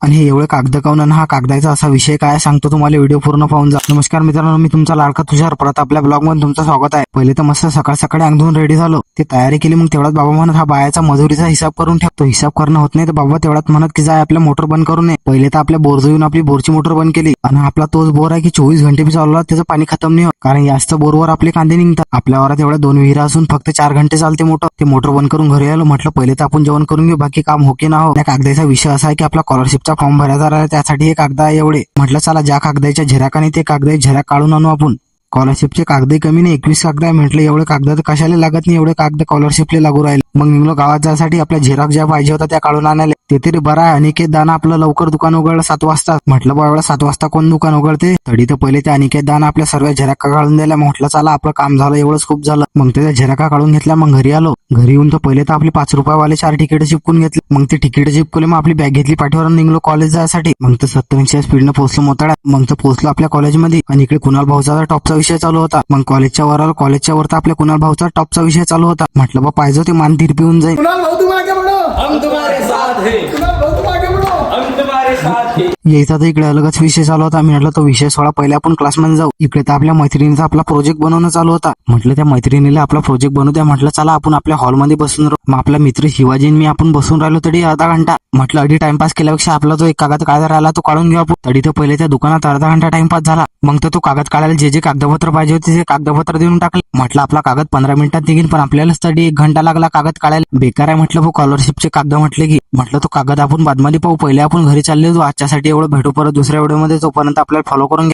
आणि हे एवढे कागद काऊन आणि हा कागदाचा असा विषय काय सांगतो तुम्हाला, व्हिडिओ पूर्ण पाहून जा. नमस्कार मित्रांनो, मी तुमचा लाडका तुषार परत आपल्या ब्लॉग मध्ये तुमचं स्वागत आहे. पहिले तर मस्त सकाळ सकाळी अंग धुवून रेडी झालो, ते तयारी केली. मग तेवढाच बाबा म्हणत हा बायाचा मजुरीचा हिसाब करून ठेवतो. हिसाब करणं होत नाही तर बाबा तेवढाच म्हणत की जाय आपल्या मोटर बंद करून नये. पहिले तर आपल्या बोरजो येऊन आपली बोरची मोटर बंद केली आणि आपला तोच बोर आहे की 24 घंटे बी चालवला त्याचं पाणी खतम नाही होत, कारण याच बोरवर आपले कांदे निघतात. आपल्या वरात एवढ्या 2 विहिरा असून फक्त 4 घंटे चालते मोटर. ते मोटर बंद करून घरी आलो. म्हटलं पहिले तर आपण जेवण करून घेऊ, बाकी काम हो की ना हो. त्या कागदाचा विषय असा आहे की आपला स्कॉलरशिपचा फॉर्म भरायचा राहिला, त्यासाठी हे कागद आहे एवढे. म्हटलं चला ज्या कागदाच्या झेराकाने ते कागद झेराक काढून आणू आपण. स्कॉलरशिपचे कागद कमी नाही, 21 कागद आहे. म्हटलं एवढे कागद तर कशाला लागत नाही, एवढे कागद स्कॉलरशिपला लागू राहिले. मग निघलो गावात जायसाठी आपल्या झेरॉक्स ज्या पाहिजे होता त्या काढून आणायला. ते तरी बरं आहे, अनिकेत दाना आपलं लवकर दुकान उघडलं 7 वाजता. म्हटलं बा एवढा 7 वाजता कोण दुकान उघडते, तरी तर पहिले त्या अनिकेत दाना आपल्या सर्व झेराका काढून दिल्या. म्हटलं चला आपलं काम झालं, एवढंच खूप झालं. मग त्याच्या झेराका काढून घेतल्या. मग घरी आलो. घरी येऊन तर पहिले तर आपले 5 रुपयावाले 4 तिकीट चिपकून घेतले. मग ते तिकीट चिपकले, मग आपली बॅग घेतली पाठीवर आणि निघलो कॉलेज जायसाठी. मग तर 70 स्पीडनं पोहोचलो मोताळ्यात. मग तर पोहोचलो आपल्या कॉलेजमध्ये आणि इकडे कुणाल भाऊचा टॉपचा विषय चालू होता. मग कॉलेजच्या वर आलो. कॉलेजच्या वर तर आपल्या कुणाल भाऊचा टॉपचा विषय चालू होता. म्हटलं बा पाहिजे ते मान तीर पिऊन जाईल. कुणाल भाऊ तुम आगे बढ़ो, हम तुम्हारे साथ हैं. कुणाल भाऊ तुम आगे बढ़ो, हम तुम्हारे साथ हैं. यायचा तर इकडे अलगच विषय चालू होता. मी म्हटलं तो विषय सोडा, पहिले आपण क्लासमध्ये जाऊ. इकडे तर आपल्या मैत्रिणीचा आपला प्रोजेक्ट बनवणं चालू होता. म्हटलं त्या मैत्रिणीला आपला प्रोजेक्ट बनवू द्या. म्हटलं चला आपण आपल्या हॉलमध्ये बसून राहू. मग आपला मित्र शिवाजी मी आपण बसून राहिलो तरी अर्धा घंटा. म्हटलं अडी टाइमपास केल्यापेक्षा आपला जो एक कागद काढायला राहिला तो काढून घेऊ आपण. तरी तर पहिले त्या दुकानात अर्धा घंटा टाइमपास झाला. मग तर तो कागद काढायला जे कागदपत्र पाहिजे होते ते कागदपत्र देऊन टाकले. म्हटलं आपला कागद 15 मिनिटात निघेल, पण आपल्यालाच तरी 1 घंटा लागला कागद काढायला. बेकार आहे म्हटलं स्कॉलरशिपचे कागद. म्हटलं तो कागद आपण बादमध्ये पाहू, पहिले आपण घरी चालले जाऊ. आजच्यासाठी एवढं भेटू परत दुसऱ्या व्हिडिओमध्ये. तोपर्यंत आपल्याला फॉलो करून घ्या.